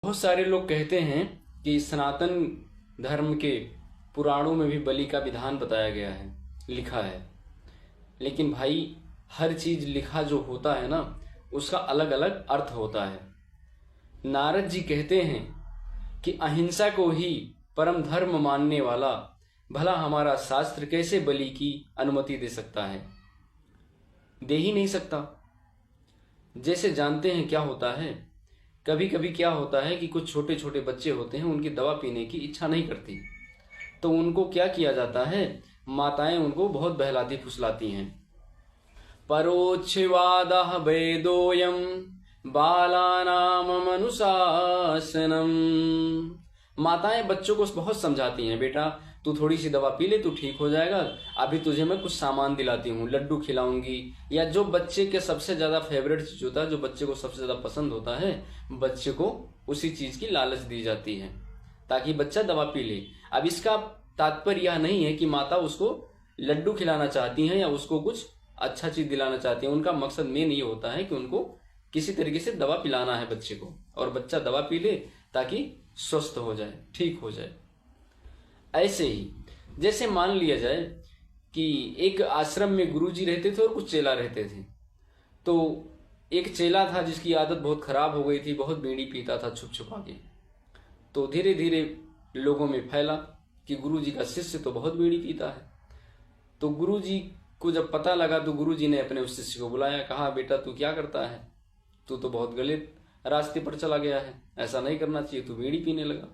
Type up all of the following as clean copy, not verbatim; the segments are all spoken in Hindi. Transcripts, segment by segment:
बहुत सारे लोग कहते हैं कि सनातन धर्म के पुराणों में भी बलि का विधान बताया गया है, लिखा है। लेकिन भाई, हर चीज लिखा जो होता है ना, उसका अलग अलग अर्थ होता है। नारद जी कहते हैं कि अहिंसा को ही परम धर्म मानने वाला भला हमारा शास्त्र कैसे बलि की अनुमति दे सकता है? दे ही नहीं सकता। जैसे जानते हैं क्या होता है, कभी कभी क्या होता है कि कुछ छोटे छोटे बच्चे होते हैं, उनकी दवा पीने की इच्छा नहीं करती, तो उनको क्या किया जाता है, माताएं उनको बहुत बहलाती फुसलाती हैं। परोच्छवादः वेदोयम बालानाम अनुशासनम। माताएं बच्चों को बहुत समझाती हैं, बेटा तू थोड़ी सी दवा पी ले, तू ठीक हो जाएगा, अभी तुझे मैं कुछ सामान दिलाती हूँ, लड्डू खिलाऊंगी। या जो बच्चे के सबसे ज्यादा फेवरेट चीज होता है, जो बच्चे को सबसे ज्यादा पसंद होता है, बच्चे को उसी चीज की लालच दी जाती है ताकि बच्चा दवा पी ले। अब इसका तात्पर्य यह नहीं है कि माता उसको लड्डू खिलाना चाहती हैं या उसको कुछ अच्छा चीज दिलाना चाहती हैं। उनका मकसद मेन ये होता है कि उनको किसी तरीके से दवा पिलाना है बच्चे को, और बच्चा दवा पी ले ताकि स्वस्थ हो जाए, ठीक हो जाए। ऐसे ही जैसे मान लिया जाए कि एक आश्रम में गुरुजी रहते थे और कुछ चेला रहते थे। तो एक चेला था जिसकी आदत बहुत खराब हो गई थी, बहुत बीड़ी पीता था छुप छुपा के। तो धीरे धीरे लोगों में फैला कि गुरुजी का शिष्य तो बहुत बीड़ी पीता है। तो गुरुजी को जब पता लगा तो गुरुजी ने अपने उस शिष्य को बुलाया, कहा बेटा तू क्या करता है, तू तो बहुत गलत रास्ते पर चला गया है, ऐसा नहीं करना चाहिए, तू बीड़ी पीने लगा।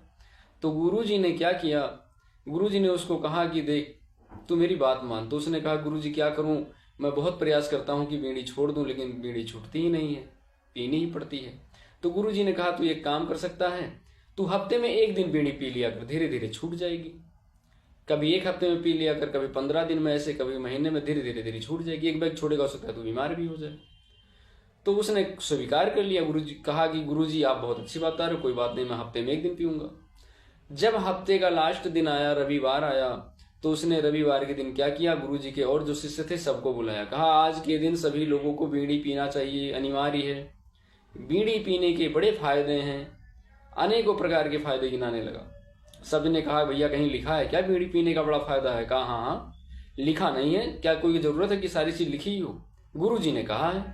तो गुरुजी ने क्या किया, गुरुजी ने उसको कहा कि देख तू मेरी बात मान। तो उसने कहा गुरुजी क्या करूं, मैं बहुत प्रयास करता हूं कि बीड़ी छोड़ दूं, लेकिन बीड़ी छूटती ही नहीं है, पीनी ही पड़ती है। तो गुरुजी ने कहा तू एक काम कर सकता है, तू हफ्ते में एक दिन बीड़ी पी लिया कर, धीरे धीरे छूट जाएगी। कभी एक हफ्ते में पी लिया कर, कभी 15 दिन में, ऐसे कभी महीने में, धीरे धीरे धीरे छूट जाएगी। एक बैग छोड़ेगा, हो सकता है तू बीमार भी हो जाए। तो उसने स्वीकार कर लिया। गुरुजी कहा कि गुरुजी आप बहुत अच्छी बात बता रहे हो, कोई बात नहीं, मैं हफ्ते में एक दिन पीऊंगा। जब हफ्ते का लास्ट दिन आया, रविवार आया, तो उसने रविवार के दिन क्या किया, गुरुजी के और जो शिष्य थे सबको बुलाया, कहा आज के दिन सभी लोगों को बीड़ी पीना चाहिए, अनिवार्य है। बीड़ी पीने के बड़े फायदे हैं, अनेकों प्रकार के फायदे गिनाने लगा। सब ने कहा भैया कहीं लिखा है क्या बीड़ी पीने का बड़ा फायदा है? कहा हाँ हाँ, लिखा नहीं है, क्या कोई जरूरत है कि सारी चीज लिखी हो? गुरुजी ने कहा है।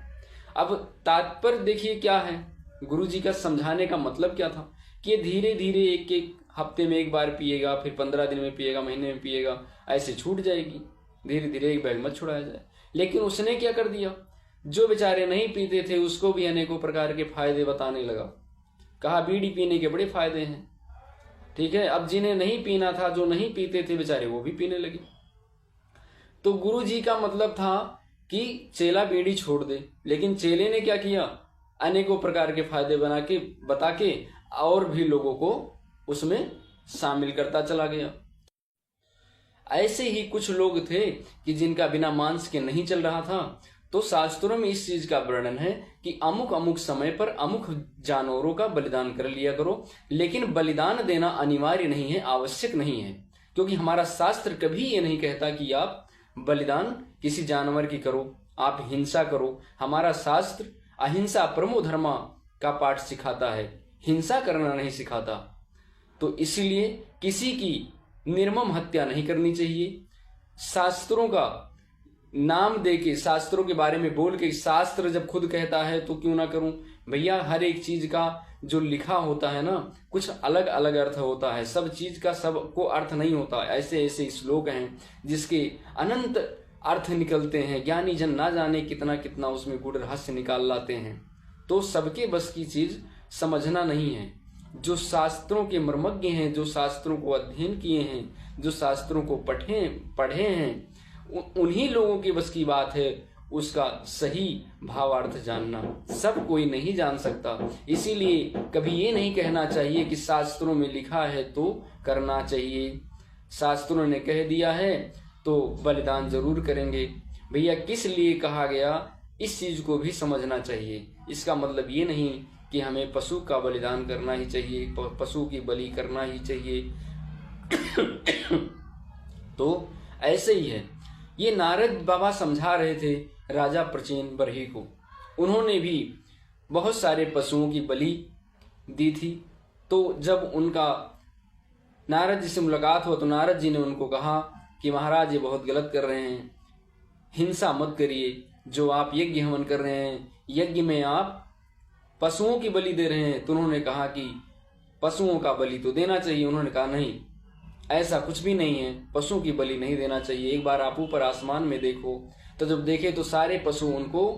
अब तात्पर्य देखिए क्या है, गुरुजी का समझाने का मतलब क्या था कि ये धीरे धीरे एक एक हफ्ते में एक बार पिएगा, फिर 15 दिन में पिएगा, महीने में पिएगा, ऐसे छूट जाएगी। धीरे धीरे एक बैग मत छुड़ाया जाए। लेकिन उसने क्या कर दिया, जो बेचारे नहीं पीते थे उसको भी अनेकों प्रकार के फायदे बताने लगा। कहा बीड़ी पीने के बड़े फायदे हैं, ठीक है। अब जिन्हें नहीं पीना था, जो नहीं पीते थे बेचारे, वो भी पीने लगे। तो गुरुजी का मतलब था कि चेला बीड़ी छोड़ दे, लेकिन चेले ने क्या किया, अनेकों प्रकार के फायदे बता के और भी लोगों को उसमें शामिल करता चला गया। ऐसे ही कुछ लोग थे कि जिनका बिना मांस के नहीं चल रहा था। तो शास्त्रों में इस चीज का वर्णन है कि अमुक अमुक समय पर अमुक जानवरों का बलिदान कर लिया करो, लेकिन बलिदान देना अनिवार्य नहीं है, आवश्यक नहीं है। क्योंकि हमारा शास्त्र कभी ये नहीं कहता कि आप बलिदान किसी जानवर की करो, आप हिंसा करो। हमारा शास्त्र अहिंसा परमो धर्मा का पाठ सिखाता है, हिंसा करना नहीं सिखाता। तो इसलिए किसी की निर्मम हत्या नहीं करनी चाहिए। शास्त्रों का नाम देके, शास्त्रों के बारे में बोल के, शास्त्र जब खुद कहता है तो क्यों ना करूं। भैया हर एक चीज का जो लिखा होता है ना, कुछ अलग अलग अर्थ होता है, सब चीज का सबको अर्थ नहीं होता। ऐसे ऐसे श्लोक हैं जिसके अनंत अर्थ निकलते हैं, ज्ञानी जन ना जाने कितना कितना उसमें गूढ़ रहस्य निकाल लाते हैं। तो सबके बस की चीज समझना नहीं है। जो शास्त्रों के मर्मज्ञ हैं, जो शास्त्रों को अध्ययन किए हैं, जो शास्त्रों को पढ़े हैं, उन्हीं लोगों की बस की बात है उसका सही भावार्थ जानना। सब कोई नहीं जान सकता। इसीलिए कभी ये नहीं कहना चाहिए कि शास्त्रों में लिखा है तो करना चाहिए, शास्त्रों ने कह दिया है तो बलिदान जरूर करेंगे। भैया किस लिए कहा गया, इस चीज को भी समझना चाहिए। इसका मतलब ये नहीं कि हमें पशु का बलिदान करना ही चाहिए, पशु की बलि करना ही चाहिए। तो ऐसे ही है। ये नारद बाबा समझा रहे थे राजा प्रचेन बरही को। उन्होंने भी बहुत सारे पशुओं की बलि दी थी, तो जब उनका नारद जी से मुलाकात हुआ तो नारद जी ने उनको कहा कि महाराज ये बहुत गलत कर रहे हैं, हिंसा मत करिए। जो आप यज्ञ हवन कर रहे हैं, यज्ञ में आप पशुओं की बलि दे रहे हैं। तो उन्होंने कहा कि पशुओं का बलि तो देना चाहिए। उन्होंने कहा नहीं, ऐसा कुछ भी नहीं है, पशुओं की बलि नहीं देना चाहिए। एक बार आप ऊपर आसमान में देखो। तो जब देखे तो सारे पशु उनको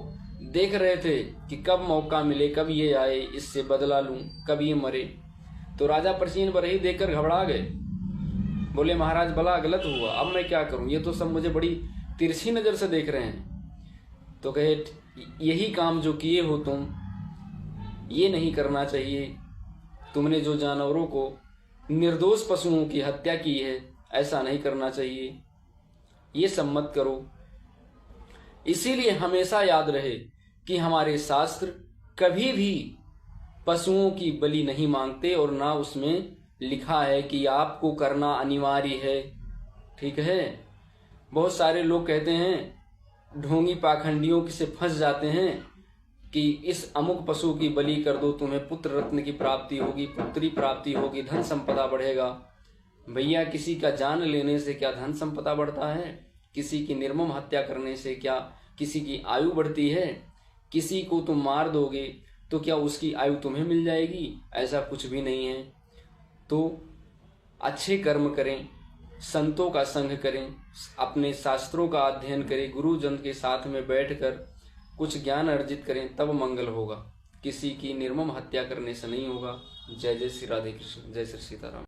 देख रहे थे कि कब मौका मिले, कब ये आए, इससे बदला लूं, कब ये मरे। तो राजा प्राचीन बरही देखकर घबरा गए, बोले महाराज बला गलत हुआ, अब मैं क्या करूं, ये तो सब मुझे बड़ी तिरछी नजर से देख रहे हैं। तो कहे यही काम जो किए हो तुम, ये नहीं करना चाहिए। तुमने जो जानवरों को, निर्दोष पशुओं की हत्या की है, ऐसा नहीं करना चाहिए, ये सब मत करो। इसीलिए हमेशा याद रहे कि हमारे शास्त्र कभी भी पशुओं की बलि नहीं मांगते और ना उसमें लिखा है कि आपको करना अनिवार्य है। ठीक है। बहुत सारे लोग कहते हैं, ढोंगी पाखंडियों से फंस जाते हैं कि इस अमुक पशु की बलि कर दो, तुम्हें पुत्र रत्न की प्राप्ति होगी, पुत्री प्राप्ति होगी, धन संपदा बढ़ेगा। भैया किसी का जान लेने से क्या धन संपदा बढ़ता है? किसी की निर्मम हत्या करने से क्या किसी की आयु बढ़ती है? किसी को तुम मार दोगे तो क्या उसकी आयु तुम्हें मिल जाएगी? ऐसा कुछ भी नहीं है। तो अच्छे कर्म करें, संतों का संग करें, अपने शास्त्रों का अध्ययन करें, गुरुजन के साथ में बैठकर कुछ ज्ञान अर्जित करें, तब मंगल होगा। किसी की निर्मम हत्या करने से नहीं होगा। जय जय श्री राधे कृष्ण, जय श्री सीताराम।